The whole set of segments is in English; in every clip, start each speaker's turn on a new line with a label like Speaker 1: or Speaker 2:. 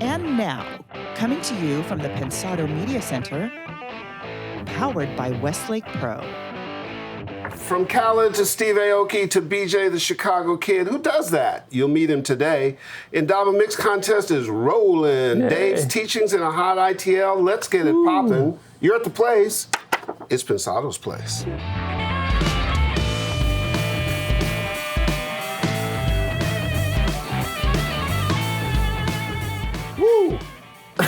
Speaker 1: And now, coming to you from the Pensado Media Center, powered by Westlake Pro.
Speaker 2: From Khalid to Steve Aoki to BJ the Chicago Kid, who does that? You'll meet him today. Indaba Mix Contest is rolling.
Speaker 3: Yay.
Speaker 2: Dave's teachings in a hot ITL. Let's get it popping. You're at the place. It's Pensado's place. Woo! I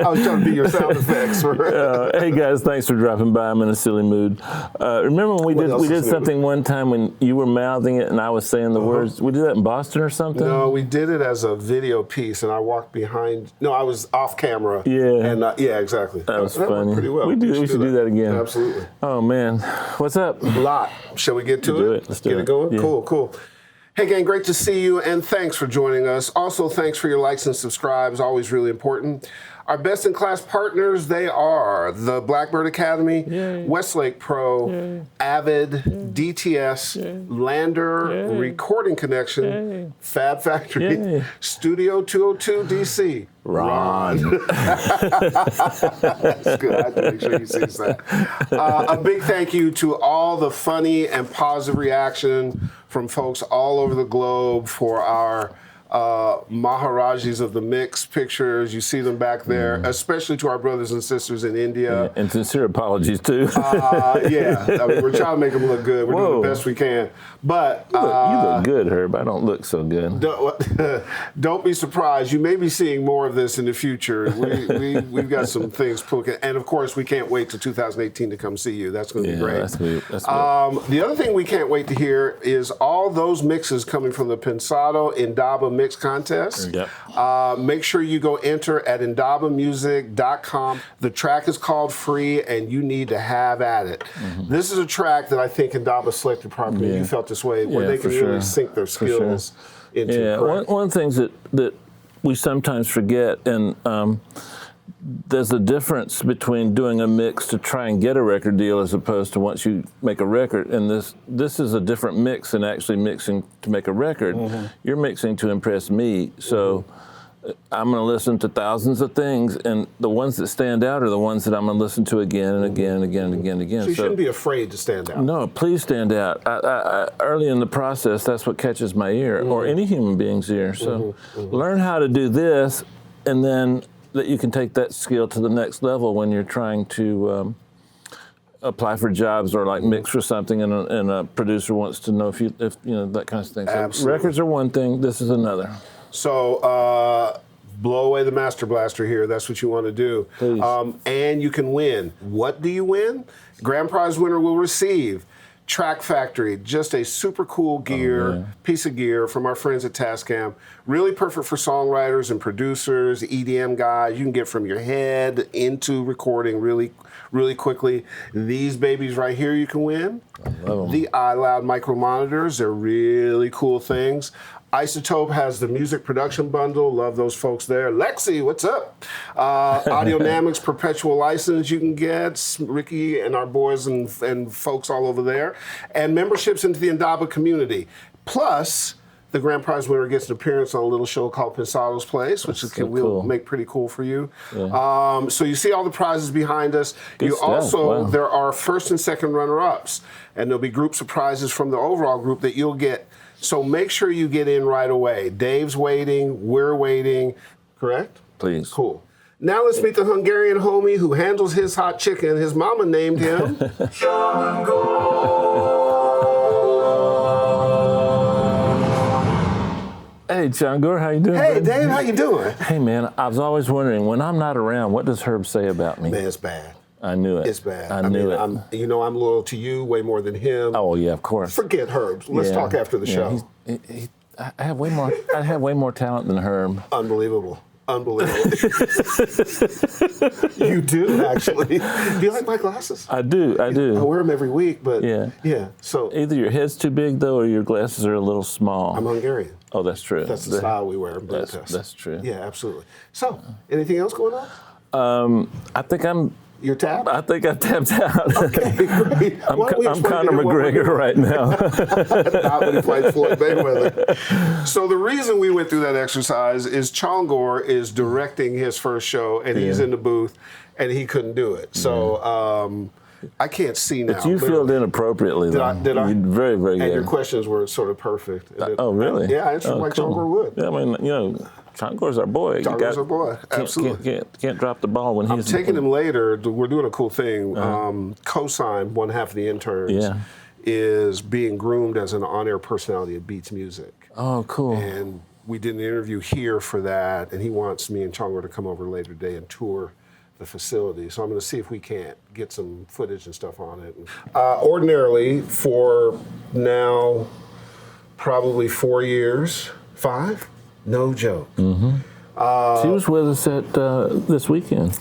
Speaker 2: was trying to be your sound effects.
Speaker 3: Hey guys, thanks for dropping by. I'm in a silly mood. Remember when we did something one time when you were mouthing it and I was saying the words? We did that in Boston or something?
Speaker 2: No, we did it as a video piece, and I walked behind. No, I was off camera.
Speaker 3: Yeah.
Speaker 2: And yeah, exactly.
Speaker 3: That was funny.
Speaker 2: Went pretty well.
Speaker 3: We should do that again.
Speaker 2: Yeah, absolutely.
Speaker 3: Oh man, what's up?
Speaker 2: A lot. Shall we get to it?
Speaker 3: Let's do
Speaker 2: Get
Speaker 3: it.
Speaker 2: it going?
Speaker 3: Yeah.
Speaker 2: Cool. Hey gang, great to see you, and thanks for joining us. Also, thanks for your likes and subscribes, always really important. Our best-in-class partners, they are the Blackbird Academy, Westlake Pro, Avid, DTS, Lander, Recording Connection, Fab Factory, Studio 202 DC.
Speaker 3: Ron.
Speaker 2: That's good. I have to make sure he sees that. A big thank you to all the funny and positive reaction from folks all over the globe for our Maharajis of the Mix pictures. You see them back there, especially to our brothers and sisters in India.
Speaker 3: Yeah, and sincere apologies too.
Speaker 2: I mean, we're trying to make them look good. We're doing the best we can. But
Speaker 3: you look good, Herb. I don't look so good.
Speaker 2: Don't be surprised. You may be seeing more of this in the future. We've got some things cooking. And of course, we can't wait till 2018 to come see you. That's going to be great.
Speaker 3: That's good.
Speaker 2: The other thing we can't wait to hear is all those mixes coming from the Pensado Indaba Mix Contest.
Speaker 3: Yep.
Speaker 2: Make sure you go enter at indabamusic.com. The track is called Free, and you need to have at it. This is a track that I think Indaba selected properly. You felt this way, where they can really sink their skills into.
Speaker 3: Yeah, one of the things that we sometimes forget, and there's a difference between doing a mix to try and get a record deal as opposed to once you make a record. And this is a different mix than actually mixing to make a record. You're mixing to impress me. So I'm going to listen to thousands of things, and the ones that stand out are the ones that I'm going to listen to again and again and again and again and again.
Speaker 2: So you shouldn't be afraid to stand out.
Speaker 3: No, please stand out. I early in the process, that's what catches my ear, or any human being's ear. So learn how to do this, and then that you can take that skill to the next level when you're trying to apply for jobs or like mix for something, and a producer wants to know if you know that kind of thing. So
Speaker 2: Absolutely.
Speaker 3: Records are one thing. This is another.
Speaker 2: So blow away the Master Blaster here. That's what you want to do.
Speaker 3: Please.
Speaker 2: And you can win. What do you win? Grand prize winner will receive Track Factory, just a super cool piece of gear from our friends at Tascam. Really perfect for songwriters and producers, EDM guys. You can get from your head into recording really, really quickly. These babies right here you can win.
Speaker 3: I love them.
Speaker 2: The iLoud micro monitors, they're really cool things. Isotope has the music production bundle. Love those folks there. Lexi, what's up? Audionamics perpetual license you can get. Ricky and our boys and folks all over there. And memberships into the Indaba community. Plus, the grand prize winner gets an appearance on a little show called Pensado's Place, which we'll make pretty cool for you. Yeah. So you see all the prizes behind us.
Speaker 3: Good stuff.
Speaker 2: There are first and second runner-ups. And there'll be groups of prizes from the overall group that you'll get. So make sure you get in right away. Dave's waiting, we're waiting, correct?
Speaker 3: Please.
Speaker 2: Cool. Now let's meet the Hungarian homie who handles his hot chicken. His mama named him
Speaker 3: Hey, Changor, how you doing?
Speaker 2: Hey,
Speaker 3: buddy?
Speaker 2: Dave, how you doing?
Speaker 3: Hey, man, I was always wondering, when I'm not around, what does Herb say about me?
Speaker 2: Man, it's bad.
Speaker 3: I knew it.
Speaker 2: It's bad.
Speaker 3: I knew it.
Speaker 2: I'm loyal to you way more than him.
Speaker 3: Oh, yeah, of course.
Speaker 2: Forget Herb. Let's talk after the show.
Speaker 3: I have way more talent than Herb.
Speaker 2: Unbelievable. You do, actually. Do you like my glasses?
Speaker 3: I do.
Speaker 2: I wear them every week, but yeah. So
Speaker 3: either your head's too big, though, or your glasses are a little small.
Speaker 2: I'm Hungarian.
Speaker 3: Oh, that's true.
Speaker 2: That's the style we wear in Budapest.
Speaker 3: That's true.
Speaker 2: Yeah, absolutely. So, anything else going on?
Speaker 3: I think I'm
Speaker 2: You're tapped?
Speaker 3: I think I tapped out.
Speaker 2: Okay, great.
Speaker 3: I'm Conor McGregor right now.
Speaker 2: Not when he fights Floyd Mayweather. So the reason we went through that exercise is Chongor is directing his first show, and he's in the booth, and he couldn't do it. So I can't see now.
Speaker 3: But you filled in appropriately, though.
Speaker 2: Did I?
Speaker 3: Very, very good.
Speaker 2: And your questions were sort of perfect.
Speaker 3: Oh, really?
Speaker 2: Yeah, I answered like
Speaker 3: cool.
Speaker 2: Chongor would.
Speaker 3: Yeah, I mean, Chongor's our boy.
Speaker 2: Chongor's our boy, absolutely.
Speaker 3: Can't drop the ball when he's...
Speaker 2: I'm taking him later. We're doing a cool thing. Cosign, one half of the interns, is being groomed as an on-air personality at Beats Music.
Speaker 3: Oh, cool.
Speaker 2: And we did an interview here for that, and he wants me and Chongor to come over later today and tour the facility. So I'm going to see if we can't get some footage and stuff on it. Ordinarily, for now, probably 4 years, 5? No joke.
Speaker 3: Mm-hmm. She was with us at this weekend.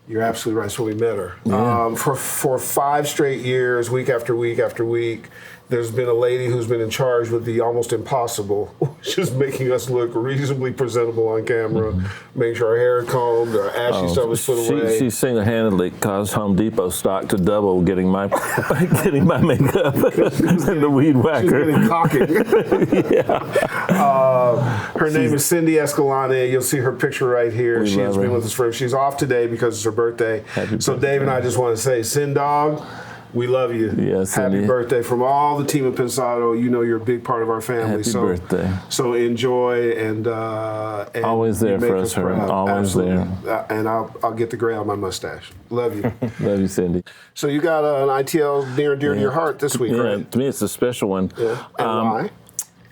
Speaker 2: You're absolutely right. So we met her.
Speaker 3: Yeah.
Speaker 2: For 5 straight years, week after week after week, there's been a lady who's been in charge with the almost impossible, which is making us look reasonably presentable on camera, making sure our hair is combed, our ashy stuff is put away.
Speaker 3: She single-handedly caused Home Depot stock to double getting my getting my makeup and the weed whacker.
Speaker 2: She's getting cocky. Her name is Cindy Escalante. You'll see her picture right here. She has been with us forever. She's off today because it's her birthday. So Dave and I just want to say, Sin Dog, we love you.
Speaker 3: Yes,
Speaker 2: happy birthday from all the team at Pensado. You know you're a big part of our family.
Speaker 3: Happy birthday.
Speaker 2: So enjoy and
Speaker 3: always there for us, her. Always there.
Speaker 2: And I'll get the gray on my mustache. Love you.
Speaker 3: Love you, Cindy.
Speaker 2: So you got an ITL near and dear to your heart this week, right?
Speaker 3: To me, it's a special one.
Speaker 2: Yeah. And why?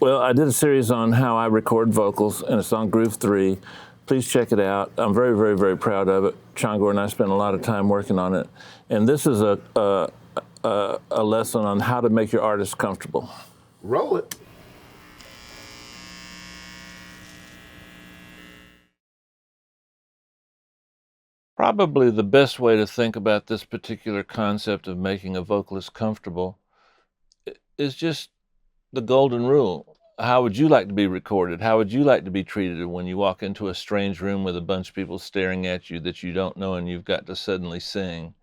Speaker 3: Well, I did a series on how I record vocals, and it's on Groove 3. Please check it out. I'm very, very, very proud of it. Chongor and I spent a lot of time working on it. And this is a lesson on how to make your artist comfortable.
Speaker 2: Roll it.
Speaker 3: Probably the best way to think about this particular concept of making a vocalist comfortable is just the golden rule. How would you like to be recorded? How would you like to be treated when you walk into a strange room with a bunch of people staring at you that you don't know and you've got to suddenly sing?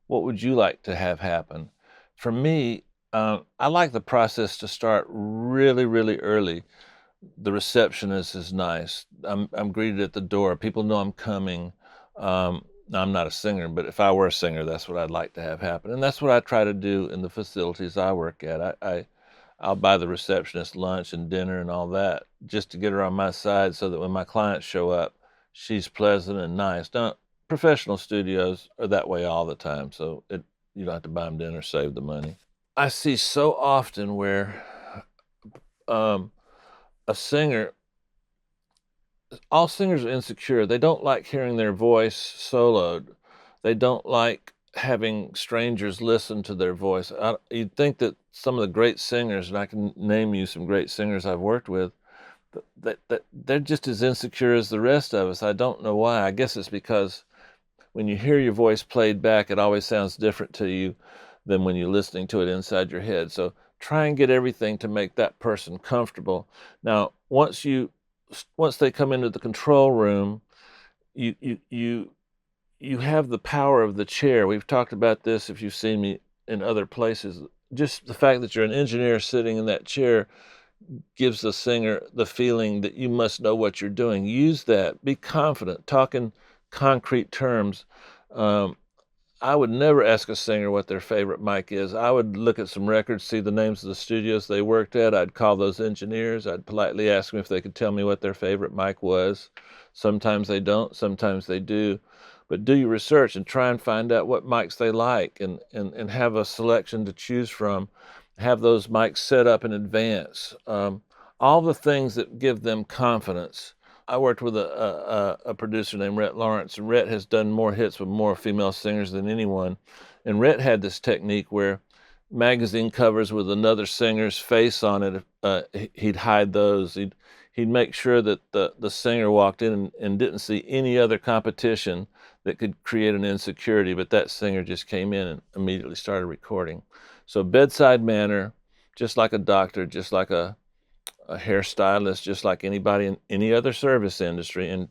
Speaker 3: What would you like to have happen? For me, I like the process to start really, really early. The receptionist is nice. I'm greeted at the door. People know I'm coming. I'm not a singer, but if I were a singer, that's what I'd like to have happen. And that's what I try to do in the facilities I work at. I'll buy the receptionist lunch and dinner and all that just to get her on my side so that when my clients show up, she's pleasant and nice. Professional studios are that way all the time, so you don't have to buy them dinner, save the money. I see so often where a singer, all singers are insecure. They don't like hearing their voice soloed. They don't like having strangers listen to their voice. You'd think that some of the great singers, and I can name you some great singers I've worked with, that they're just as insecure as the rest of us. I don't know why. I guess it's because when you hear your voice played back, it always sounds different to you than when you're listening to it inside your head. So try and get everything to make that person comfortable. Now, once they come into the control room, you have the power of the chair. We've talked about this if you've seen me in other places. Just the fact that you're an engineer sitting in that chair gives the singer the feeling that you must know what you're doing. Use that. Be confident. Talk in concrete terms. I would never ask a singer what their favorite mic is. I would look at some records, see the names of the studios they worked at. I'd call those engineers. I'd politely ask them if they could tell me what their favorite mic was. Sometimes they don't. Sometimes they do. But do your research and try and find out what mics they like and have a selection to choose from. Have those mics set up in advance. All the things that give them confidence. I worked with a producer named Rhett Lawrence, and Rhett has done more hits with more female singers than anyone. And Rhett had this technique where magazine covers with another singer's face on it, he'd hide those. He'd make sure that the singer walked in and didn't see any other competition that could create an insecurity, but that singer just came in and immediately started recording. So bedside manner, just like a doctor, just like a hairstylist, just like anybody in any other service industry, and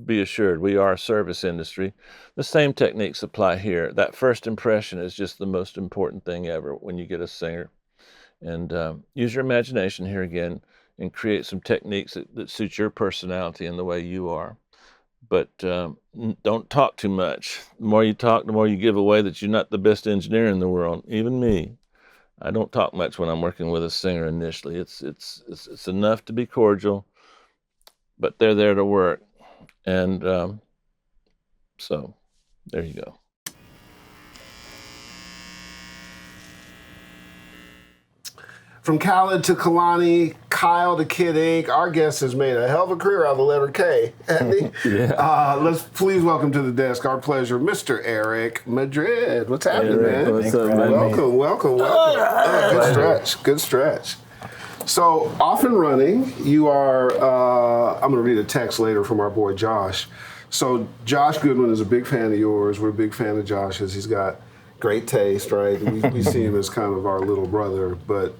Speaker 3: be assured, we are a service industry. The same techniques apply here. That first impression is just the most important thing ever when you get a singer. And use your imagination here again and create some techniques that suit your personality and the way you are. But don't talk too much. The more you talk, the more you give away that you're not the best engineer in the world. Even me, I don't talk much when I'm working with a singer initially. It's enough to be cordial, but they're there to work. And so there you go.
Speaker 2: From Khalid to Kehlani, Kyle to Kid Ink, our guest has made a hell of a career out of the letter K, hasn't he?
Speaker 3: Yeah.
Speaker 2: Let's please welcome to the desk, our pleasure, Mr. Erik Madrid. What's happening, man?
Speaker 3: What's up, man?
Speaker 2: Welcome. Yeah, good stretch. So, off and running, you are, I'm going to read a text later from our boy Josh. So, Josh Goodwin is a big fan of yours. We're a big fan of Josh's. He's got great taste, right? We see him as kind of our little brother, but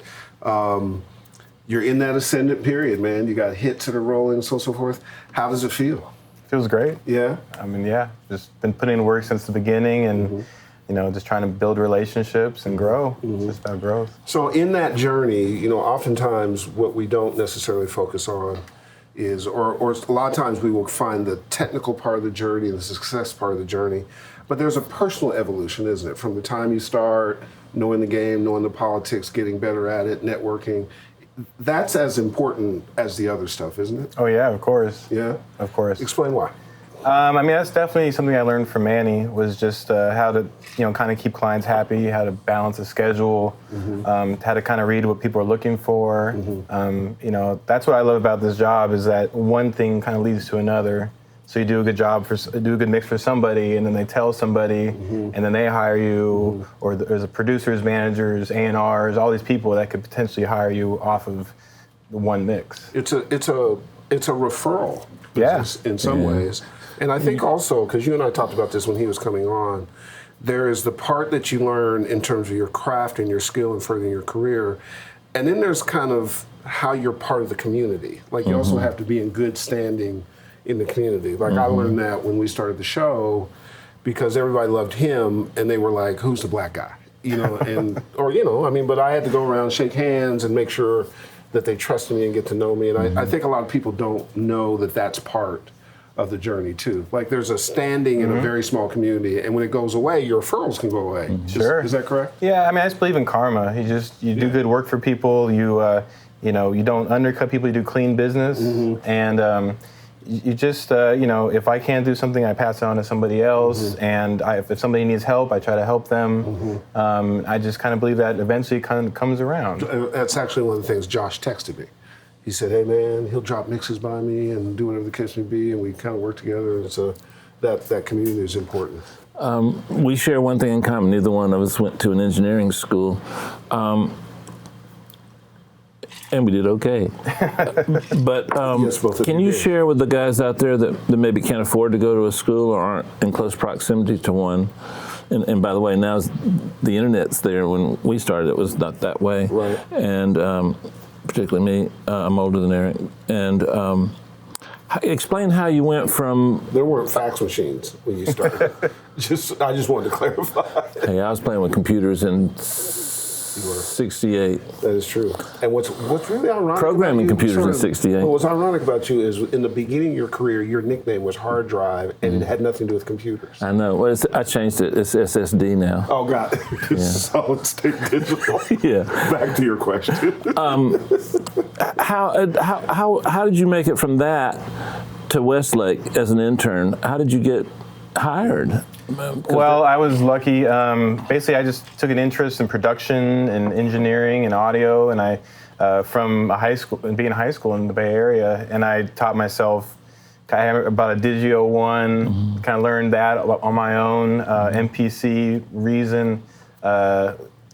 Speaker 2: you're in that ascendant period, man. You got hits that are rolling and so forth. How does it feel?
Speaker 4: Feels great.
Speaker 2: Yeah?
Speaker 4: I mean, yeah, just been putting in work since the beginning and, you know, just trying to build relationships and grow. It's just about growth.
Speaker 2: So in that journey, you know, oftentimes what we don't necessarily focus on is, or a lot of times we will find the technical part of the journey and the success part of the journey, but there's a personal evolution, isn't it? From the time you start knowing the game, knowing the politics, getting better at it, networking, that's as important as the other stuff, isn't it?
Speaker 4: Oh, yeah, of course.
Speaker 2: Yeah?
Speaker 4: Of course.
Speaker 2: Explain why.
Speaker 4: I mean, that's definitely something I learned from Manny, was just how to, you know, kind of keep clients happy, how to balance a schedule, how to kind of read what people are looking for. You know, that's what I love about this job, is that one thing kind of leads to another. So you do a good job, do a good mix for somebody, and then they tell somebody, and then they hire you, or there's a producers, managers, A&Rs, all these people that could potentially hire you off of the one mix.
Speaker 2: It's a referral business in some ways. And I think also, because you and I talked about this when he was coming on, there is the part that you learn in terms of your craft and your skill and furthering your career. And then there's kind of how you're part of the community. Like you also have to be in good standing in the community. Like I learned that when we started the show, because everybody loved him and they were like, who's the black guy? You know, and, or, you know, I mean, but I had to go around, shake hands and make sure that they trusted me and get to know me. And I think a lot of people don't know that that's part of the journey too. Like there's a standing in a very small community, and when it goes away, your referrals can go away.
Speaker 4: Sure.
Speaker 2: Is that correct?
Speaker 4: Yeah, I mean, I just believe in karma. You do good work for people. You know, you don't undercut people. You do clean business, and you just, you know, if I can't do something, I pass it on to somebody else, and if somebody needs help, I try to help them. I just kind of believe that eventually it kind of comes around.
Speaker 2: That's actually one of the things Josh texted me. He said, hey man, he'll drop mixes by me and do whatever the case may be, and we kind of work together, and so that community is important.
Speaker 3: We share one thing in common. Neither one of us went to an engineering school. And we did okay. But
Speaker 2: yes,
Speaker 3: can you share with the guys out there that maybe can't afford to go to a school or aren't in close proximity to one? And by the way, now the internet's there. When we started, it was not that way.
Speaker 2: Right.
Speaker 3: And particularly me, I'm older than Erik. And explain how you went from...
Speaker 2: There weren't fax machines when you started. I just wanted to clarify.
Speaker 3: Hey, I was playing with computers in 68.
Speaker 2: That is true. And what's really ironic
Speaker 3: Programming
Speaker 2: about you,
Speaker 3: computers in 68.
Speaker 2: What's ironic about you is in the beginning of your career, your nickname was Hard Drive, and it had nothing to do with computers.
Speaker 3: I know. Well, I changed it. It's SSD now.
Speaker 2: Oh, God. Solid state digital.
Speaker 3: Yeah.
Speaker 2: Back to your question.
Speaker 3: How did you make it from that to Westlake as an intern? How did you get hired?
Speaker 4: Well, I was lucky. Basically, I just took an interest in production and engineering and audio, and I from being in high school in the Bay Area, and I taught myself about a Digio 1, kind of learned that on my own, MPC, Reason,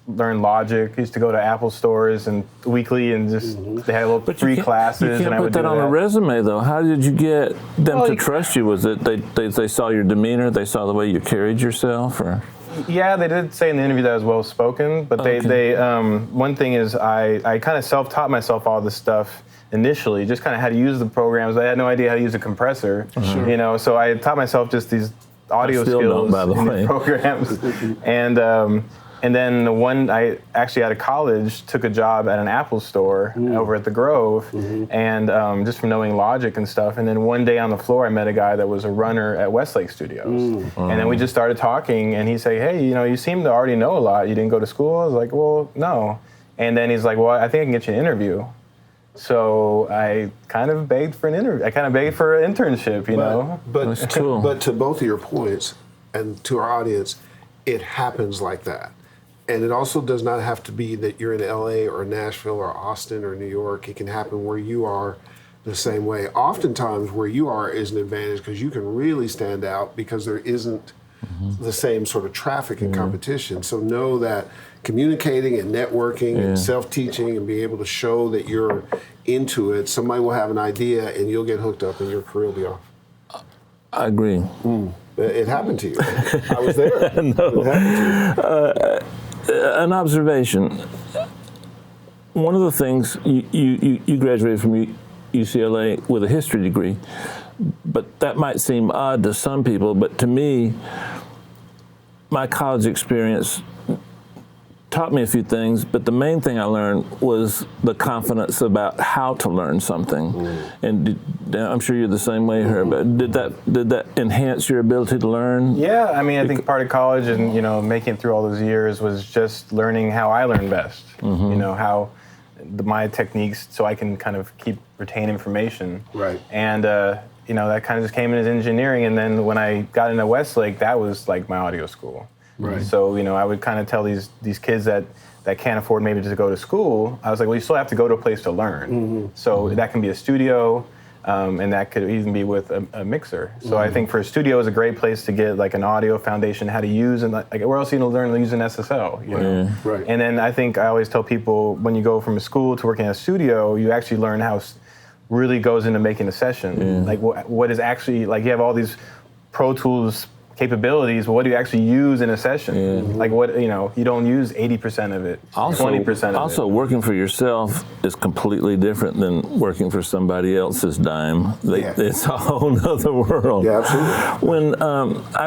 Speaker 4: learned Logic. Used to go to Apple stores and weekly, and just they had little free classes.
Speaker 3: You can't put that on a resume, though. How did you get them to trust you? Was it they saw your demeanor, they saw the way you carried yourself, or?
Speaker 4: Yeah, they did say in the interview that I was well spoken, but they one thing is I kind of self-taught myself all this stuff. initially, just kind of how to use the programs. I had no idea how to use a compressor, you know, so I taught myself just these audio skills
Speaker 3: by the
Speaker 4: in
Speaker 3: way.
Speaker 4: these programs. And then I actually out of college took a job at an Apple store over at the Grove, and just from knowing Logic and stuff. And then one day on the floor, I met a guy that was a runner at Westlake Studios, and then we just started talking. And he said, "Hey, you know, you seem to already know a lot. You didn't go to school?" I was like, "Well, no." And then he's like, "Well, I think I can get you an interview." So I kind of begged for an interview. I kind of begged for an internship, you know.
Speaker 2: But to both of your points, and to our audience, it happens like that. And it also does not have to be that you're in LA or Nashville or Austin or New York. It can happen where you are the same way. Oftentimes where you are is an advantage because you can really stand out because there isn't the same sort of traffic and competition. So know that communicating and networking and self-teaching and being able to show that you're into it, somebody will have an idea and you'll get hooked up and your career will be off.
Speaker 3: I agree.
Speaker 2: It happened to you. I was there.
Speaker 3: No.
Speaker 2: It happened to you.
Speaker 3: An observation. One of the things you graduated from UCLA with a history degree, but that might seem odd to some people. But to me, my college experience taught me a few things, but the main thing I learned was the confidence about how to learn something. And I'm sure you're the same way, Herb. But did that enhance your ability to learn?
Speaker 4: Yeah, I mean, I think part of college and, you know, making it through all those years was just learning how I learn best. You know, how my techniques, so I can kind of retain information.
Speaker 2: Right.
Speaker 4: And you know, that kind of just came in as engineering. And then when I got into Westlake, that was like my audio school.
Speaker 2: Right.
Speaker 4: So, you know, I would kind of tell these kids that can't afford maybe to go to school, I was like, well, you still have to go to a place to learn. So that can be a studio, and that could even be with a mixer. So I think for a studio is a great place to get like an audio foundation, how to use, and like where else are you going to learn to use an SSL, you know?
Speaker 2: Right.
Speaker 4: And then I think I always tell people when you go from a school to working in a studio, you actually learn how really goes into making a session. Like what is actually, like you have all these Pro Tools capabilities, but what do you actually use in a session? Like what, you know, you don't use 80% of it, 20% of it.
Speaker 3: Also, working for yourself is completely different than working for somebody else's dime. It's a whole nother world.
Speaker 2: Yeah, absolutely.
Speaker 3: When I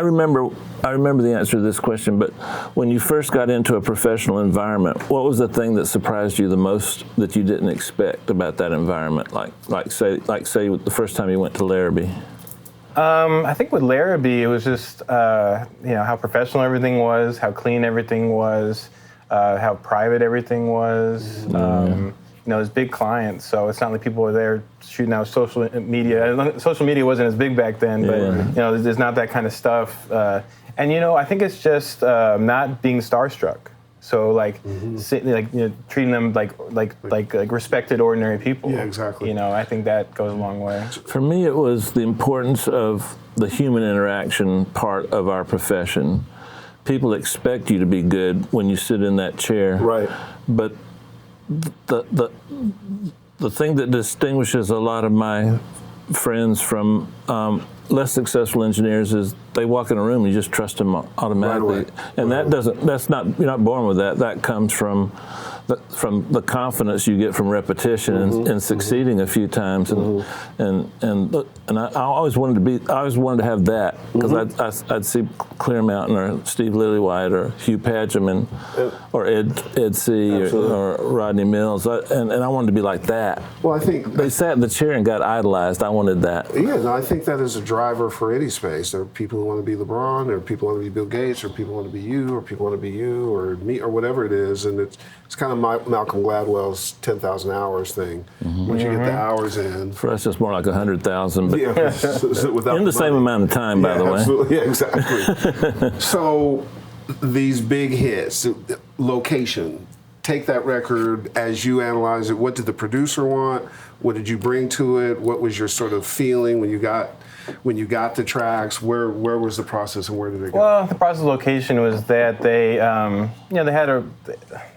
Speaker 3: remember the answer to this question, but when you first got into a professional environment, what was the thing that surprised you the most that you didn't expect about that environment? Like say the first time you went to Larrabee.
Speaker 4: I think with Larrabee, it was just, you know, how professional everything was, how clean everything was, how private everything was. You know, there's big clients, so it's not like people were there shooting out social media. Social media wasn't as big back then, but, you know, there's not that kind of stuff. And, you know, I think it's just not being starstruck. So like, you know, treating them like respected ordinary people.
Speaker 2: Yeah, exactly.
Speaker 4: You know, I think that goes a long way.
Speaker 3: For me, it was the importance of the human interaction part of our profession. People expect you to be good when you sit in that chair.
Speaker 2: Right.
Speaker 3: But the thing that distinguishes a lot of my friends from less successful engineers is they walk in a room and you just trust them automatically.
Speaker 2: Right.
Speaker 3: And you're not born with that. That comes from the confidence you get from repetition and succeeding a few times. And I always wanted to have that because I'd see Clear Mountain or Steve Lillywhite or Hugh Padgham or Ed C. or Rodney Mills, and I wanted to be like that.
Speaker 2: Well, I think
Speaker 3: they sat in the chair and got idolized. I wanted that.
Speaker 2: Yeah, no, I think that is a driver for any space. There are people who want to be LeBron, there are people who want to be Bill Gates, or people want to be you, or people want to be you, or me, or whatever it is. And it's kind of Malcolm Gladwell's 10,000 hours thing. Once you get the hours in.
Speaker 3: For us, it's more like 100,000. But
Speaker 2: yeah, without
Speaker 3: in the same amount of time, by the way.
Speaker 2: Absolutely. Yeah, exactly. So these big hits, location. Take that record as you analyze it. What did the producer want? What did you bring to it? What was your sort of feeling when you got the tracks? Where was the process and where did it go?
Speaker 4: Well, the process of location was that they, they had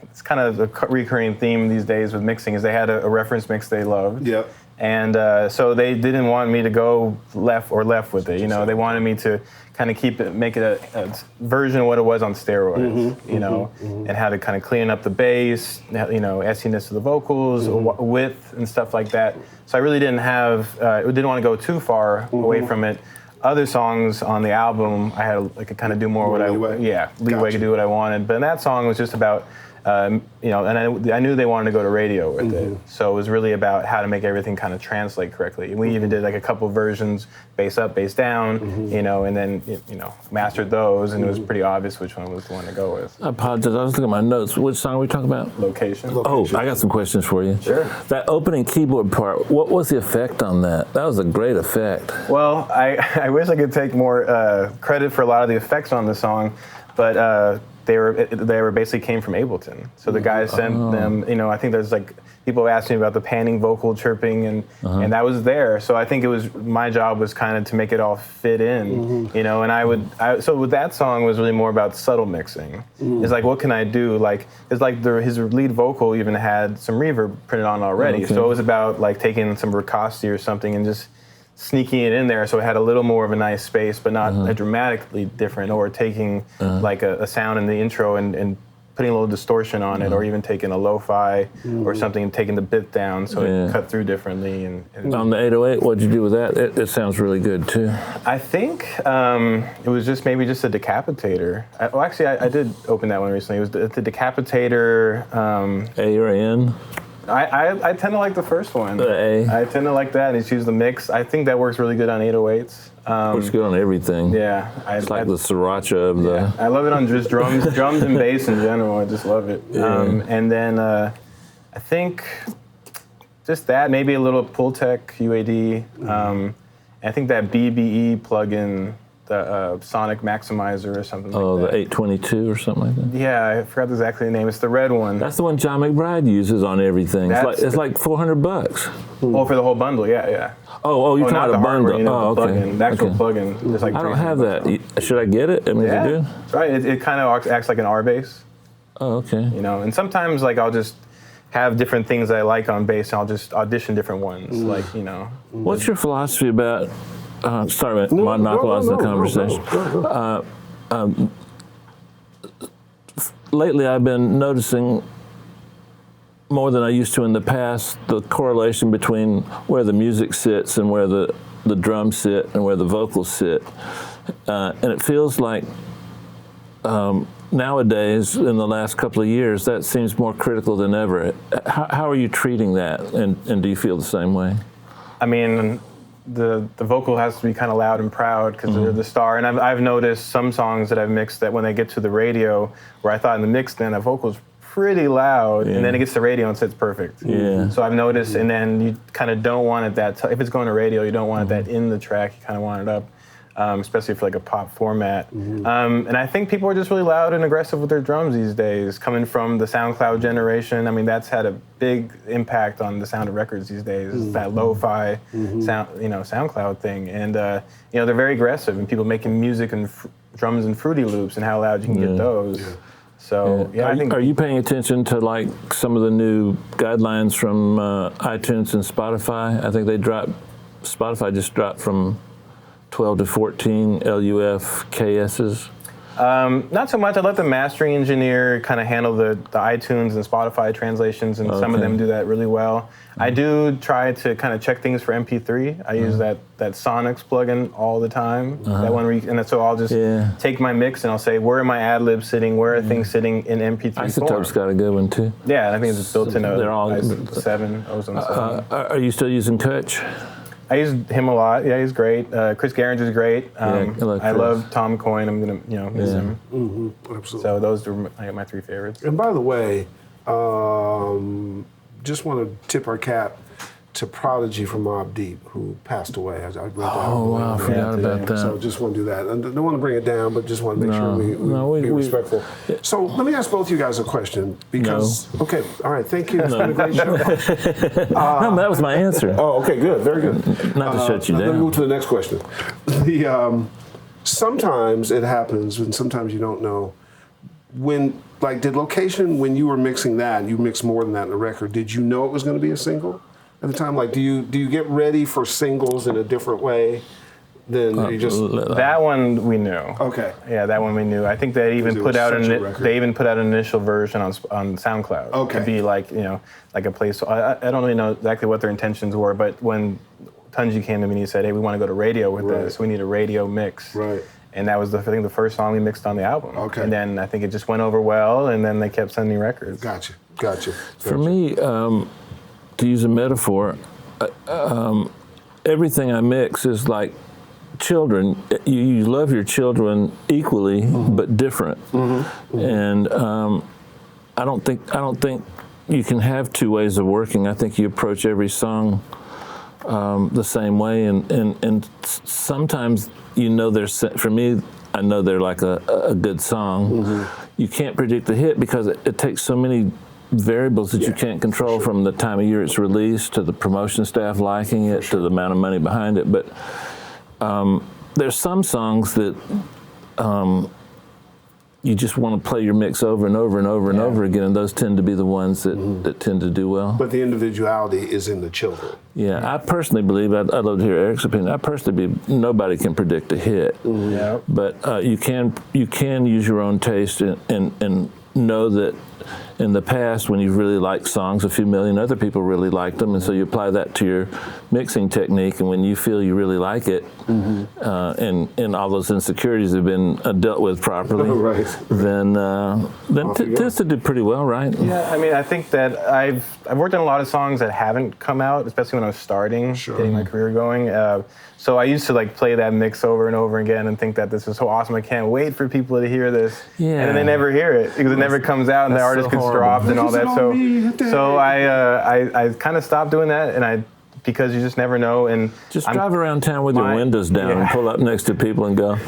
Speaker 4: it's kind of a recurring theme these days with mixing is they had a reference mix they loved.
Speaker 2: Yep.
Speaker 4: And so they didn't want me to go left with it. You know, they wanted me to kind of make it a version of what it was on steroids, you know, and how to kind of clean up the bass, you know, essiness of the vocals, width and stuff like that. So I really didn't want to go too far away from it. Other songs on the album, I had I could kind of do more leeway to do what I wanted. But that song was just about, you know, and I knew they wanted to go to radio with it. So it was really about how to make everything kind of translate correctly. And we even did like a couple versions, bass up, bass down, you know, and then, you know, mastered those, and it was pretty obvious which one was the one to go with.
Speaker 3: I apologize, I was looking at my notes. Which song are we talking about?
Speaker 4: Location.
Speaker 3: Oh, I got some questions for you.
Speaker 4: Sure.
Speaker 3: That opening keyboard part, what was the effect on that? That was a great effect.
Speaker 4: Well, I wish I could take more credit for a lot of the effects on the song, but they were basically came from Ableton. So the guys sent them, you know, I think there's like, people asked me about the panning vocal chirping, and that was there. So I think my job was kind of to make it all fit in, you know, and so with that song was really more about subtle mixing. It's like, what can I do? Like, it's like his lead vocal even had some reverb printed on already. So it was about like taking some ricocity or something and just sneaking it in there so it had a little more of a nice space, but not a dramatically different, or taking like a sound in the intro and putting a little distortion on it, or even taking a lo-fi or something and taking the bit down so it cut through differently. And
Speaker 3: on the 808, what'd you do with that? It sounds really good too.
Speaker 4: I think it was maybe just a decapitator. I did open that one recently. It was the decapitator.
Speaker 3: A or N?
Speaker 4: I tend to like the first one.
Speaker 3: The A.
Speaker 4: I tend to like that, and it's used the mix. I think that works really good on 808s.
Speaker 3: Works good on everything.
Speaker 4: Yeah.
Speaker 3: It's like the sriracha of the...
Speaker 4: I love it on just drums and bass in general. I just love it.
Speaker 3: Yeah.
Speaker 4: And then I think just that, maybe a little Pultec UAD. I think that BBE plugin, the Sonic Maximizer or something like that.
Speaker 3: Oh, the 822 or something like that?
Speaker 4: Yeah, I forgot exactly the name. It's the red one.
Speaker 3: That's the one John McBride uses on everything. It's like $400.
Speaker 4: Oh, for the whole bundle, yeah.
Speaker 3: Oh, you're talking about a bundle.
Speaker 4: You know, the
Speaker 3: okay.
Speaker 4: plugin, the actual plugin. Like
Speaker 3: I don't have that. Should I get it? I mean, is it good?
Speaker 4: That's right. It kind of acts like an R bass.
Speaker 3: Oh, okay.
Speaker 4: You know, and sometimes like I'll just have different things I like on bass, and I'll just audition different ones. Like, you know.
Speaker 3: What's your philosophy about? Sorry, monopolizing the conversation. Lately, I've been noticing more than I used to in the past the correlation between where the music sits and where the drums sit and where the vocals sit, and it feels like nowadays, in the last couple of years, that seems more critical than ever. How are you treating that, and do you feel the same way?
Speaker 4: I mean, the vocal has to be kind of loud and proud because they're the star. And I've noticed some songs that I've mixed that when they get to the radio, where I thought in the mix then that vocal's pretty loud, and then it gets to radio and it's perfect.
Speaker 3: Yeah.
Speaker 4: So I've noticed, and then you kind of don't want it if it's going to radio, you don't want it that in the track. You kind of want it up, especially for like a pop format. And I think people are just really loud and aggressive with their drums these days, coming from the SoundCloud generation. I mean, that's had a big impact on the sound of records these days. That lo-fi sound, you know, SoundCloud thing, and you know, they're very aggressive, and people making music and drums and Fruity Loops, and how loud you can get those. Yeah. So I think. Are
Speaker 3: you paying attention to like some of the new guidelines from iTunes and Spotify? I think Spotify just dropped from 12 to 14 LUF KSs?
Speaker 4: Not so much. I let the mastering engineer kind of handle the iTunes and Spotify translations, and some of them do that really well. I do try to kind of check things for MP3. I use that Sonics plugin all the time. That one, and so I'll just take my mix and I'll say, where are my ad libs sitting? Where are things sitting in MP3
Speaker 3: Isotope's
Speaker 4: form?
Speaker 3: got a good one too.
Speaker 4: Yeah, and I think it's built in
Speaker 3: they're all
Speaker 4: 7, Ozone 7.
Speaker 3: Are you still using Kutch?
Speaker 4: I use him a lot. Yeah, he's great. Chris Gehringer's great.
Speaker 3: I
Speaker 4: love Tom Coyne. I'm gonna, miss him.
Speaker 2: Absolutely.
Speaker 4: So those are my 3 favorites.
Speaker 2: And by the way, just want to tip our cap to Prodigy from Mobb Deep, who passed away. I read that.
Speaker 3: Oh, wow, I forgot about that.
Speaker 2: So just want to do that. I don't want to bring it down, but just want to make sure we be respectful. So let me ask both you guys a question. Because, okay, all right, thank you. It's been a great show.
Speaker 3: No, that was my answer.
Speaker 2: Oh, okay, good, very good.
Speaker 3: Not to shut you down.
Speaker 2: Let me move to the next question. Sometimes it happens, and sometimes you don't know. Did Location, when you were mixing that, you mixed more than that in the record, did you know it was going to be a single? at the time? Like, do you get ready for singles in a different way than you just?
Speaker 4: That one we knew.
Speaker 2: Okay.
Speaker 4: Yeah, that one we knew. I think they even put out
Speaker 2: they
Speaker 4: even put out an initial version on SoundCloud.
Speaker 2: Okay.
Speaker 4: To be like, you know, like a place. I don't really know exactly what their intentions were, but when Tunji came to me and he said, "Hey, we want to go to radio with this. We need a radio mix."
Speaker 2: Right.
Speaker 4: And that was I think the first song we mixed on the album.
Speaker 2: Okay.
Speaker 4: And then I think it just went over well, and then they kept sending records.
Speaker 2: Gotcha.
Speaker 3: For me, to use a metaphor, everything I mix is like children. You love your children equally, but different. And I don't think you can have two ways of working. I think you approach every song the same way, and sometimes for me, I know they're like a good song. You can't predict the hit because it takes so many variables that you can't control, from the time of year it's released to the promotion staff liking it to the amount of money behind it. But there's some songs that you just want to play your mix over and over and over and over again, and those tend to be the ones that tend to do well.
Speaker 2: But the individuality is in the children.
Speaker 3: Yeah, I personally believe, I'd love to hear Erik's opinion, I personally believe nobody can predict a hit. But you can use your own taste and know that in the past, when you've really liked songs, a few million other people really liked them, and so you apply that to your mixing technique, and when you feel you really like it, and all those insecurities have been dealt with properly, then tends to do pretty well, right?
Speaker 4: Yeah, I mean, I think that I've worked on a lot of songs that haven't come out, especially when I was starting, getting my career going. So I used to like play that mix over and over again and think that this is so awesome. I can't wait for people to hear this. And then they never hear it because it never comes out, and the artist gets dropped and all that. So I kind of stopped doing that, and because you just never know. And
Speaker 3: just drive around town with your windows down and pull up next to people and go.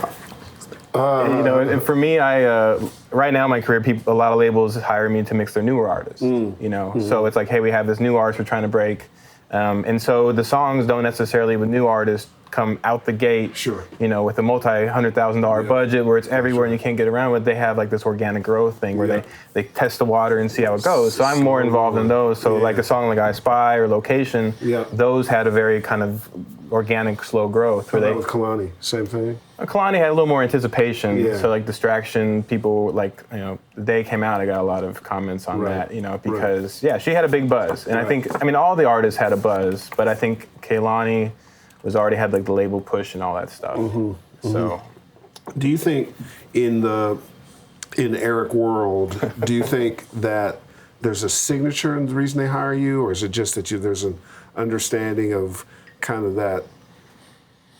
Speaker 4: And for me, right now in my career, a lot of labels hire me to mix their newer artists. So it's like, hey, we have this new artist we're trying to break, and so the songs don't necessarily with new artists come out the gate, with a multi-$100,000 budget where it's everywhere and you can't get around with. They have like this organic growth thing where they test the water and see how it goes. So I'm more involved in those. So like a song like iSpy or Location, those had a very kind of organic, slow growth.
Speaker 2: Where with Kehlani, same thing?
Speaker 4: Kehlani had a little more anticipation. So like Distraction, people like, the day it came out, I got a lot of comments on that, because she had a big buzz. And I think, all the artists had a buzz, but I think Kehlani already had like the label push and all that stuff. So,
Speaker 2: do you think in Erik world, do you think that there's a signature in the reason they hire you, or is it just that there's an understanding of kind of that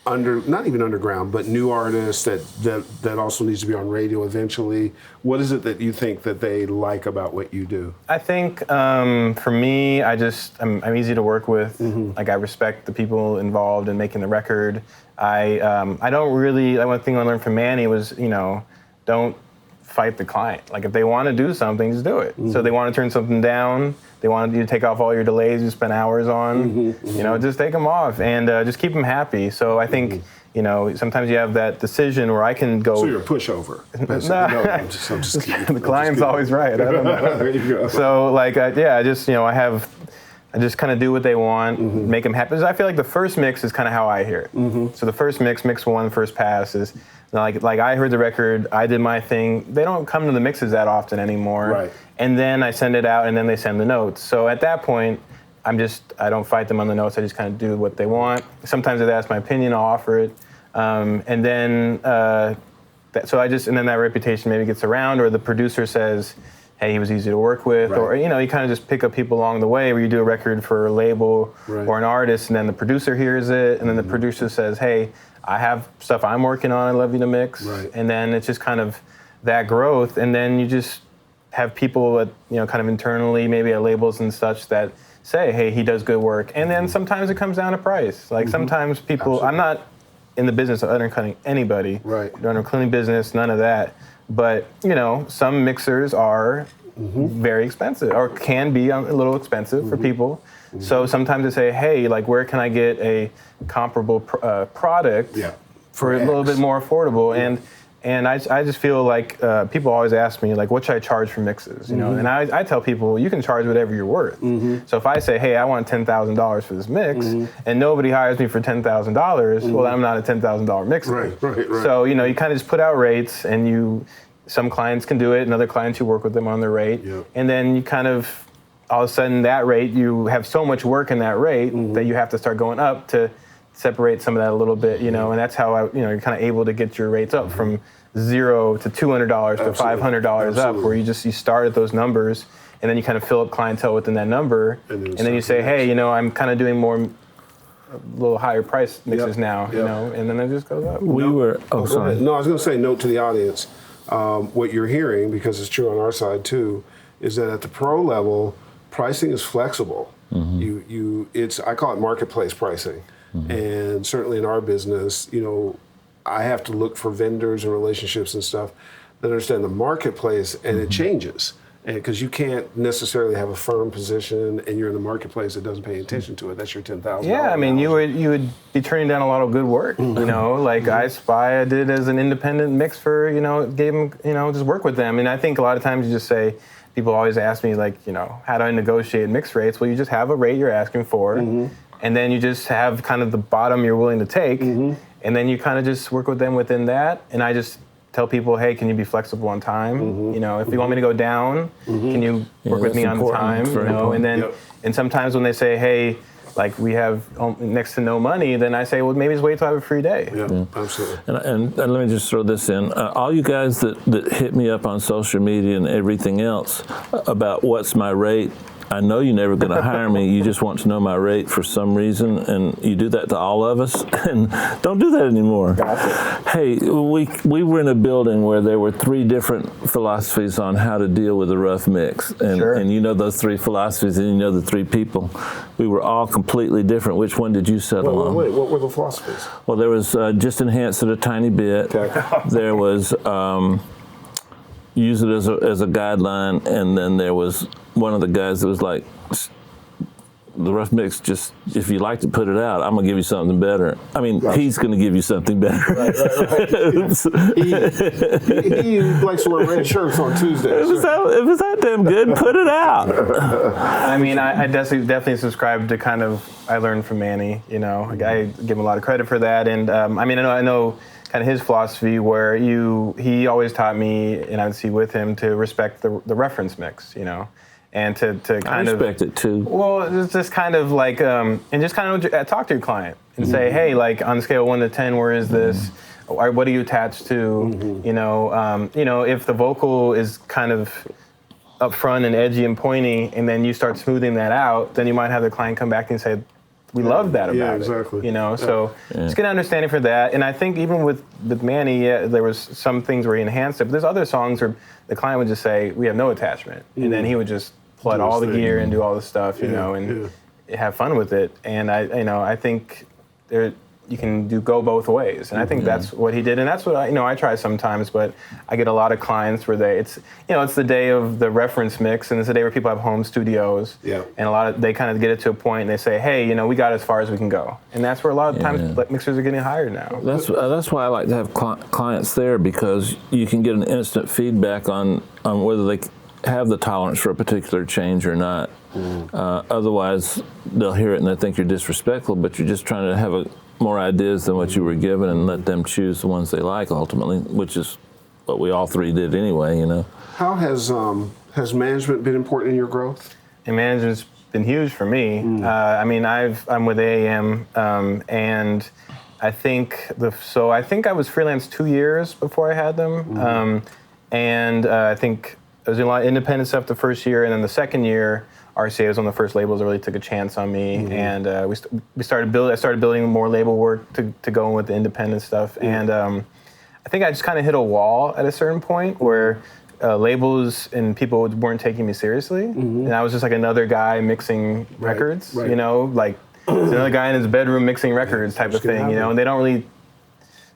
Speaker 2: not even underground, but new artists that also needs to be on radio eventually? What is it that you think that they like about what you do? I
Speaker 4: think for me, I'm easy to work with. Like I respect the people involved in making the record. I don't really. One thing I learned from Manny was don't fight the client. Like if they want to do something, just do it. So they want to turn something down. They want you to take off all your delays you spent hours on. Just take them off and just keep them happy. So I think sometimes you have that decision where I can go.
Speaker 2: So you're a pushover. No, I'm just kidding.
Speaker 4: The client's always right. I don't know.
Speaker 2: There you go.
Speaker 4: So like I just kind of do what they want, make them happy. I feel like the first mix is kind of how I hear it. So the first mix one, first pass is like I heard the record, I did my thing. They don't come to the mixes that often anymore.
Speaker 2: Right.
Speaker 4: And then I send it out, and then they send the notes. So at that point, I don't fight them on the notes. I just kind of do what they want. Sometimes if they ask my opinion, I'll offer it. And then that reputation maybe gets around, or the producer says, hey, he was easy to work with, or you kind of just pick up people along the way where you do a record for a label or an artist, and then the producer hears it, and then the producer says, hey, I have stuff I'm working on, I'd love you to mix. And then it's just kind of that growth, and then you just have people at, kind of internally, maybe at labels and such, that say, hey, he does good work. And then sometimes it comes down to price. Like sometimes people, I'm not in the business of undercutting anybody. Undercutting business, none of that. But, some mixers are very expensive, or can be a little expensive for people. So sometimes they say, hey, like where can I get a comparable product for a little bit more affordable? And I just feel like people always ask me, like, what should I charge for mixes? You know, and I tell people, you can charge whatever you're worth. So if I say, hey, I want $10,000 for this mix, and nobody hires me for $10,000, well, I'm not a $10,000 mixer.
Speaker 2: Right.
Speaker 4: So, you know, you kind of just put out rates, and some clients can do it, and other clients you work with them on their rate. And then you kind of, all of a sudden, that rate, you have so much work in that rate that you have to start going up to separate some of that a little bit, you know, and that's how you're kind of able to get your rates up from $0 to $200 to $500 up, where you start at those numbers, and then you kind of fill up clientele within that number, and then you say, hey, you know, I'm kind of doing more, a little higher price mixes now, you know, and then it just goes up.
Speaker 2: Sorry. No, I was going to say, note to the audience, what you're hearing, because it's true on our side too, is that at the pro level, pricing is flexible. I call it marketplace pricing. And certainly in our business, you know, I have to look for vendors and relationships and stuff that understand the marketplace, and it changes. And because you can't necessarily have a firm position and you're in the marketplace that doesn't pay attention to it. That's your $10,000.
Speaker 4: Yeah, I mean, you would be turning down a lot of good work. You know, like iSpy, I did as an independent mix for, you know, gave them, you know, just work with them. And I think a lot of times you just say, people always ask me, like, you know, how do I negotiate mix rates? Well, you just have a rate you're asking for. And then you just have kind of the bottom you're willing to take, and then you kind of just work with them within that. And I just tell people, hey, can you be flexible on time? You know, if you want me to go down, can you work with me on the time? You know, and then and sometimes when they say, hey, like we have next to no money, then I say, well, maybe just wait till I have a free day.
Speaker 2: Yeah, absolutely.
Speaker 3: And let me just throw this in. All you guys that hit me up on social media and everything else about what's my rate, I know you're never going to hire me. You just want to know my rate for some reason, and you do that to all of us. And don't do that anymore.
Speaker 4: Gotcha.
Speaker 3: Hey, we were in a building where there were 3 different philosophies on how to deal with a rough mix, and you know those 3 philosophies, and you know the 3 people. We were all completely different. Which one did you settle on?
Speaker 2: Wait, what were the philosophies?
Speaker 3: Well, there was just enhance it a tiny bit.
Speaker 2: Okay.
Speaker 3: There was use it as a guideline, and then there was one of the guys that was like, the rough mix, just if you like to put it out, I'm gonna give you something better. I mean, he's gonna give you something better. Right.
Speaker 2: He likes to wear red shirts on Tuesdays.
Speaker 3: If it's that damn good, put it out.
Speaker 4: I mean, I definitely subscribe to kind of, I learned from Manny, you know. I give him a lot of credit for that. And I mean, I know kind of his philosophy where he always taught me, and I would see with him, to respect the reference mix, you know. And to kind of
Speaker 3: respect it too.
Speaker 4: Well, it's just kind of like, and just kind of talk to your client and say, hey, like on a scale of 1 to 10, where is this? Or what are you attached to? You know, if the vocal is kind of upfront and edgy and pointy, and then you start smoothing that out, then you might have the client come back and say, we love that about
Speaker 2: it. Exactly.
Speaker 4: You know, so just get an understanding for that. And I think even with Manny, there was some things where he enhanced it, but there's other songs where the client would just say, we have no attachment, and then he would just flood all the gear and do all the stuff, you know, and have fun with it. And I think you can go both ways, and I think that's what he did, and that's what I try sometimes. But I get a lot of clients where it's the day of the reference mix, and it's the day where people have home studios, and they kind of get it to a point, and they say, hey, we got as far as we can go, and that's where a lot of times mixers are getting hired now.
Speaker 3: That's why I like to have clients there, because you can get an instant feedback on whether they have the tolerance for a particular change or not. Otherwise, they'll hear it and they think you're disrespectful, but you're just trying to have more ideas than what you were given and let them choose the ones they like ultimately, which is what we all 3 did anyway, you know.
Speaker 2: How has management been important in your growth?
Speaker 4: And management's been huge for me. I mean, I'm with AAM, and I think I was freelance 2 years before I had them, and I think I was doing a lot of independent stuff the first year, and then the second year, RCA was one of the first labels that really took a chance on me, and I started building more label work to go in with the independent stuff, and I think I just kind of hit a wall at a certain point where labels and people weren't taking me seriously, and I was just like another guy mixing records, you know, like another guy in his bedroom mixing records type of thing, you know, and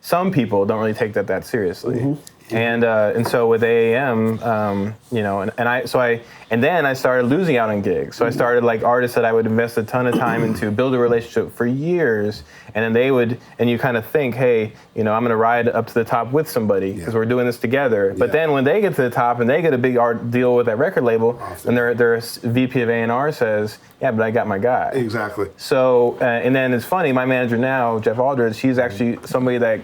Speaker 4: some people don't really take that seriously. And so with AAM, you know, and then I started losing out on gigs. So I started like artists that I would invest a ton of time into, build a relationship for years, and then they would, and you kind of think, hey, you know, I'm going to ride up to the top with somebody because we're doing this together. But then when they get to the top and they get a big art deal with that record label, and their VP of A&R says, yeah, but I got my guy.
Speaker 2: Exactly.
Speaker 4: So, and then it's funny, my manager now, Jeff Aldridge, he's actually somebody that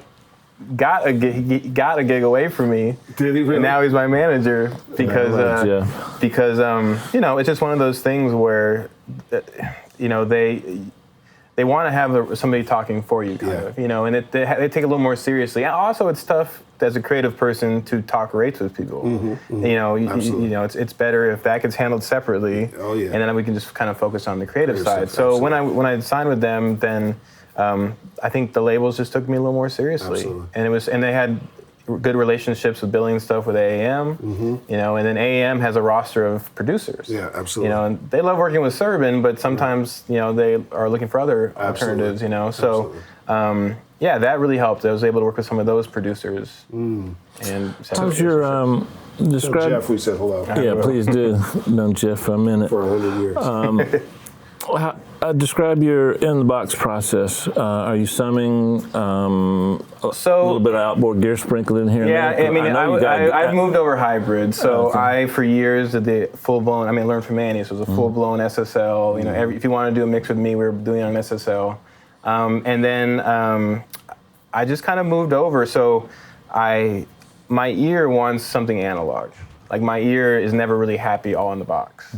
Speaker 4: got a gig away from me.
Speaker 2: Did he really?
Speaker 4: And now he's my manager because you know, it's just one of those things where you know they want to have somebody talking for you kind of, you know, and they take it a little more seriously. And also it's tough as a creative person to talk rates with people. You know, you know, it's better if that gets handled separately. And then we can just kind of focus on the creative side. So when I signed with them, then I think the labels just took me a little more seriously, and they had good relationships with billing stuff with AAM, you know, and then AAM has a roster of producers.
Speaker 2: Yeah, absolutely.
Speaker 4: You know, and they love working with Serban, but sometimes you know they are looking for other alternatives. You know, so yeah, that really helped. I was able to work with some of those producers. And
Speaker 3: how's your describe?
Speaker 2: Jeff, we said hello.
Speaker 3: Yeah, please do. Known Jeff for a minute.
Speaker 2: For 100 years.
Speaker 3: Describe your in-the-box process. Are you summing a little bit of outboard gear sprinkled in here?
Speaker 4: Yeah,
Speaker 3: and there?
Speaker 4: I mean, I've moved over hybrid. So I, for years, did the full-blown, I mean, I learned from Manny, so it was a full-blown SSL. You know, if you want to do a mix with me, we were doing it on SSL. And then I just kind of moved over. So my ear wants something analog. Like my ear is never really happy all in the box.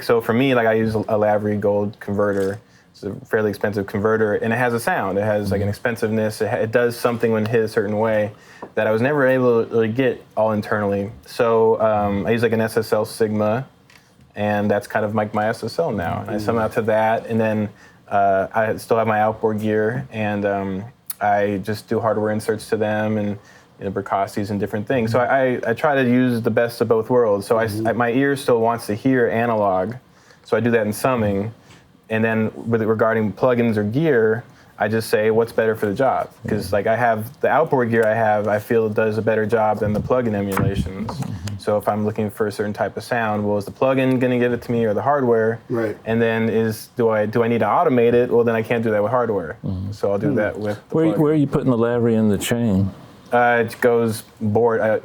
Speaker 4: So for me, like I use a Larrabee Gold converter. It's a fairly expensive converter, and it has a sound. It has like an expensiveness. It does something when hit a certain way that I was never able to really get all internally. So I use like an SSL Sigma, and that's kind of like my SSL now. And I sum out to that, and then I still have my outboard gear, and I just do hardware inserts to them, and you know, Berkastis and different things. So I try to use the best of both worlds. So my ear still wants to hear analog, so I do that in summing. And then regarding plugins or gear, I just say what's better for the job. Because like I have the outboard gear I feel does a better job than the plugin emulations. So if I'm looking for a certain type of sound, well, is the plugin going to give it to me or the hardware?
Speaker 2: Right.
Speaker 4: And then do I need to automate it? Well, then I can't do that with hardware. So I'll do that with the plugin.
Speaker 3: Where are you putting the Larrabee in the chain?
Speaker 4: It goes board, I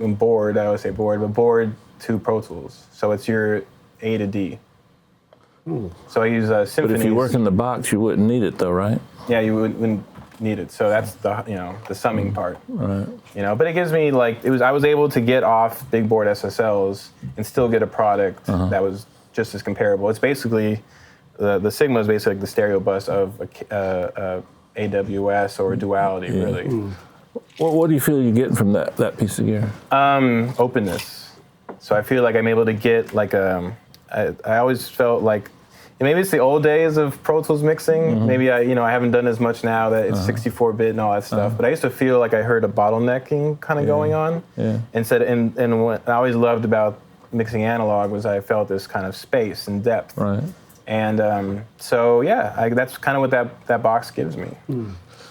Speaker 4: always say board, but board to Pro Tools. So it's your A to D. So I use Symphonies.
Speaker 3: But if you work in the box, you wouldn't need it though, right?
Speaker 4: Yeah, you wouldn't need it. So that's the summing part.
Speaker 3: Right.
Speaker 4: You know, but it gives me I was able to get off big board SSLs and still get a product that was just as comparable. It's basically, the Sigma is basically like the stereo bus of AWS or Duality, really.
Speaker 3: What do you feel you're getting from that piece of gear?
Speaker 4: Openness. So I feel like I'm able to get I always felt like, maybe it's the old days of Pro Tools mixing. Maybe I haven't done as much now that it's 64-bit and all that stuff. But I used to feel like I heard a bottlenecking kind of going on. And what I always loved about mixing analog was I felt this kind of space and depth.
Speaker 3: Right.
Speaker 4: And so yeah, that's kind of what that box gives me.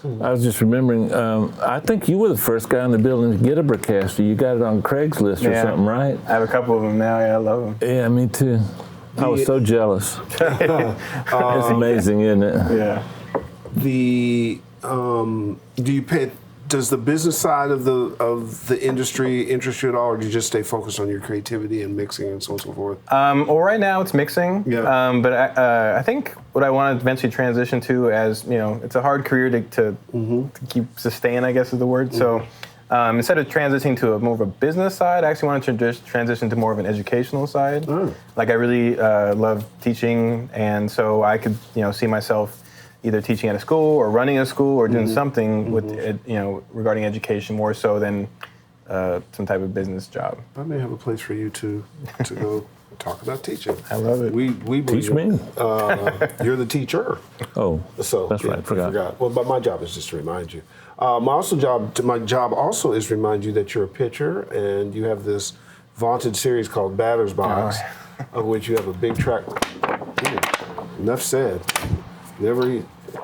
Speaker 3: I was just remembering, I think you were the first guy in the building to get a Broadcaster. You got it on Craigslist or something, right?
Speaker 4: I have a couple of them now. Yeah, I love them.
Speaker 3: Yeah, me too. I was so jealous. It's amazing, isn't it?
Speaker 4: Yeah.
Speaker 2: Does the business side of the industry interest you at all, or do you just stay focused on your creativity and mixing and so on and so forth?
Speaker 4: Well, right now it's mixing.
Speaker 2: Yeah.
Speaker 4: But I think what I want to eventually transition to, as you know, it's a hard career to keep sustain, I guess is the word. So instead of transitioning to more of a business side, I actually want to transition to more of an educational side. Like I really love teaching, and so I could see myself either teaching at a school or running a school or doing something with regarding education more so than some type of business job.
Speaker 2: I may have a place for you to go talk about teaching.
Speaker 4: I love it.
Speaker 2: We
Speaker 3: Teach me.
Speaker 2: You're the teacher.
Speaker 3: Oh,
Speaker 2: so
Speaker 3: that's right. I forgot.
Speaker 2: Well, but my job is just to remind you. My job also is to remind you that you're a pitcher and you have this vaunted series called Batter's Box, of which you have a big track. Enough said.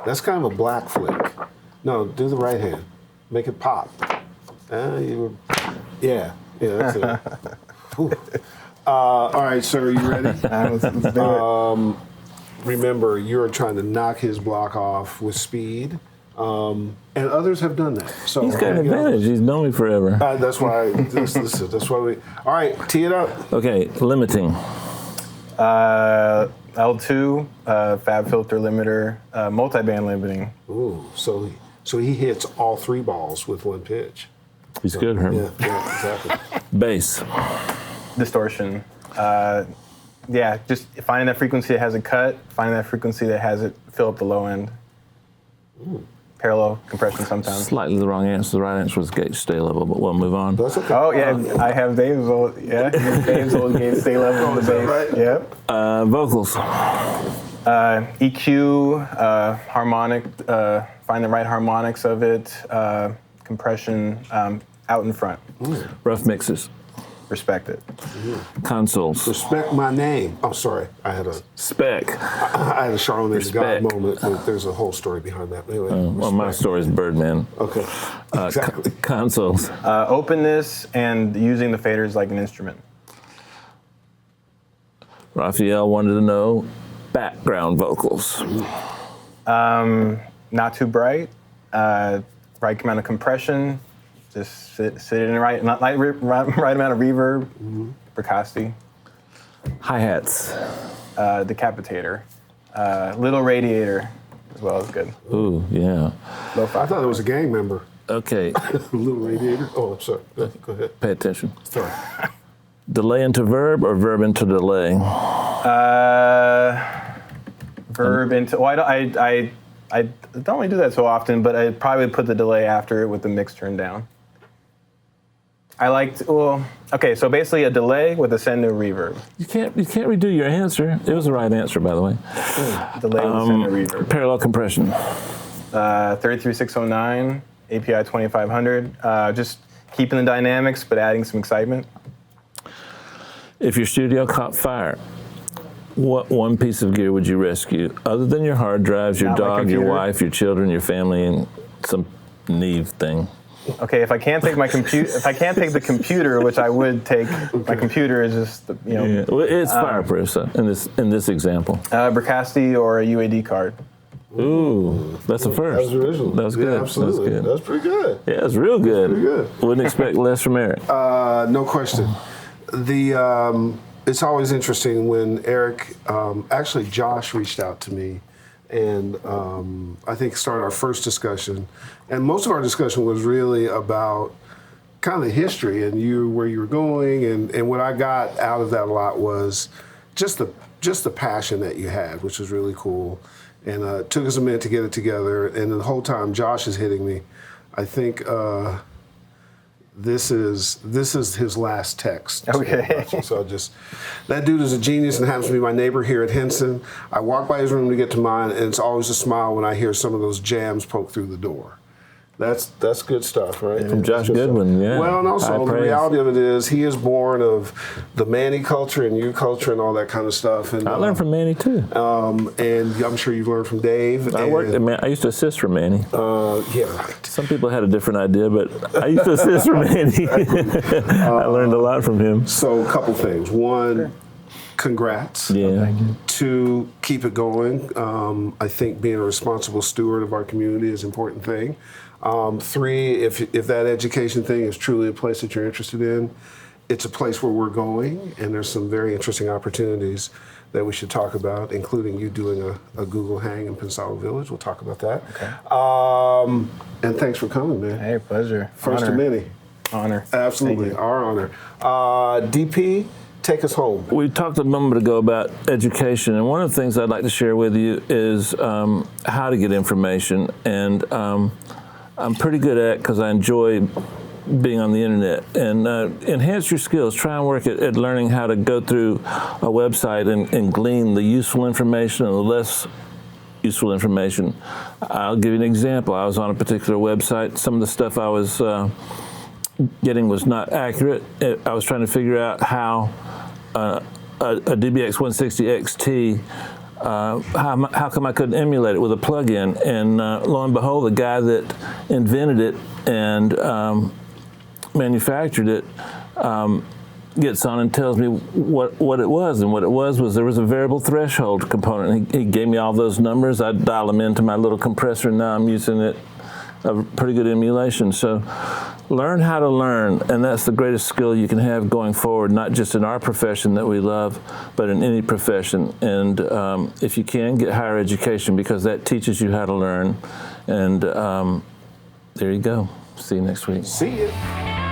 Speaker 2: That's kind of a black flick. No, do the right hand. Make it pop. You were Yeah, that's it. Whew. All right, sir, you ready?
Speaker 4: Let's do it.
Speaker 2: Remember, you're trying to knock his block off with speed, and others have done that. So
Speaker 3: He's got an advantage. He's known me forever.
Speaker 2: That's why. That's why we. All right, tee it up.
Speaker 3: Okay, limiting.
Speaker 4: L2, fab filter limiter, multi-band limiting.
Speaker 2: Ooh, so he hits all 3 balls with 1 pitch.
Speaker 3: He's good, Herman.
Speaker 2: Yeah, exactly.
Speaker 3: Bass.
Speaker 4: Distortion. Just finding that frequency that has it cut, finding that frequency that has it fill up the low end.
Speaker 2: Ooh.
Speaker 4: Parallel compression sometimes.
Speaker 3: Slightly the wrong answer. The right answer was gauge stay level, but we'll move on.
Speaker 2: That's okay.
Speaker 4: Oh yeah, I have Dave's old Dave's old gauge stay level on the bass.
Speaker 2: Right?
Speaker 4: Yep.
Speaker 3: Vocals.
Speaker 4: EQ, harmonic, find the right harmonics of it, compression out in front.
Speaker 3: Rough mixes.
Speaker 4: Respect it.
Speaker 3: Consoles.
Speaker 2: Respect my name. I'm sorry. I had a Charlamagne the God moment, but there's a whole story behind that. Anyway,
Speaker 3: well, my story is Birdman.
Speaker 2: Okay. Exactly.
Speaker 3: Consoles.
Speaker 4: Openness and using the faders like an instrument.
Speaker 3: Raphael wanted to know background vocals.
Speaker 4: Not too bright. Right amount of compression. Just sit in the right amount of reverb. Precasti.
Speaker 3: Hi-hats.
Speaker 4: Decapitator. Little radiator as well is good.
Speaker 3: Ooh, yeah.
Speaker 2: I thought it was a gang member.
Speaker 3: Okay,
Speaker 2: Little radiator. Oh, I'm sorry. Go ahead.
Speaker 3: pay attention.
Speaker 2: Sorry.
Speaker 3: Delay into verb or verb into delay?
Speaker 4: Verb into. Well, I don't really do that so often, but I probably put the delay after it with the mix turned down. I liked. Well, okay. So basically, a delay with a send to reverb.
Speaker 3: You can't redo your answer. It was the right answer, by the way.
Speaker 4: Delay with a send to reverb.
Speaker 3: Parallel compression.
Speaker 4: 33609, API 2500. Just keeping the dynamics, but adding some excitement.
Speaker 3: If your studio caught fire, what one piece of gear would you rescue, other than your hard drives, your
Speaker 4: Not my
Speaker 3: dog, your
Speaker 4: computer.
Speaker 3: wife, your children, your family, and some Neve thing?
Speaker 4: Okay, if I can't take my if I can't take the computer, which I would take, my computer is just
Speaker 3: Yeah. Well, it's fireproof so, in this example.
Speaker 4: Bricasti or a UAD card.
Speaker 3: Ooh, that's a first.
Speaker 2: That was original.
Speaker 3: That was good.
Speaker 2: Yeah, absolutely.
Speaker 3: That was
Speaker 2: That was pretty good.
Speaker 3: Yeah, it's real good.
Speaker 2: Pretty good.
Speaker 3: Wouldn't expect less from Eric.
Speaker 2: No question. It's always interesting when Eric, actually Josh reached out to me and I think started our first discussion. And most of our discussion was really about kind of the history and where you were going. And what I got out of that a lot was just the passion that you had, which was really cool. And it took us a minute to get it together. And the whole time Josh is hitting me, I think this is his last text.
Speaker 4: Okay.
Speaker 2: So that dude is a genius and happens to be my neighbor here at Henson. I walk by his room to get to mine, and it's always a smile when I hear some of those jams poke through the door. That's good stuff, right?
Speaker 3: From Josh Goodwin, yeah.
Speaker 2: Well, and also
Speaker 3: High
Speaker 2: the
Speaker 3: praise.
Speaker 2: reality of it is he is born of the Manny culture and you culture and all that kind of stuff. And
Speaker 3: I learned from Manny too.
Speaker 2: and I'm sure you've learned from Dave.
Speaker 3: I used to assist for Manny.
Speaker 2: Yeah, right.
Speaker 3: Some people had a different idea, but I used to assist for Manny. I learned a lot from him.
Speaker 2: So a couple things. One, congrats.
Speaker 3: Yeah.
Speaker 2: Two, keep it going. I think being a responsible steward of our community is an important thing. Three, if that education thing is truly a place that you're interested in, it's a place where we're going, and there's some very interesting opportunities that we should talk about, including you doing a Google Hang in Pensado Village. We'll talk about that.
Speaker 4: Okay.
Speaker 2: And thanks for coming, man.
Speaker 4: Hey, pleasure.
Speaker 2: First
Speaker 4: Honor.
Speaker 2: of many.
Speaker 4: Honor.
Speaker 2: Absolutely,
Speaker 4: Thank you.
Speaker 2: our honor. DP, take us home.
Speaker 3: We talked a moment ago about education, and one of the things I'd like to share with you is how to get information. And I'm pretty good at it because I enjoy being on the internet. And enhance your skills. Try and work at learning how to go through a website and glean the useful information and the less useful information. I'll give you an example. I was on a particular website. Some of the stuff I was getting was not accurate. I was trying to figure out how a DBX 160 XT, how come I couldn't emulate it with a plug-in? And lo and behold, the guy that invented it and manufactured it, gets on and tells me what it was. And what it was there was a variable threshold component. He gave me all those numbers. I dial them into my little compressor, and now I'm using it, a pretty good emulation. So learn how to learn, and that's the greatest skill you can have going forward, not just in our profession that we love, but in any profession. And if you can, get higher education, because that teaches you how to learn. And there you go. See you next week.
Speaker 2: See you.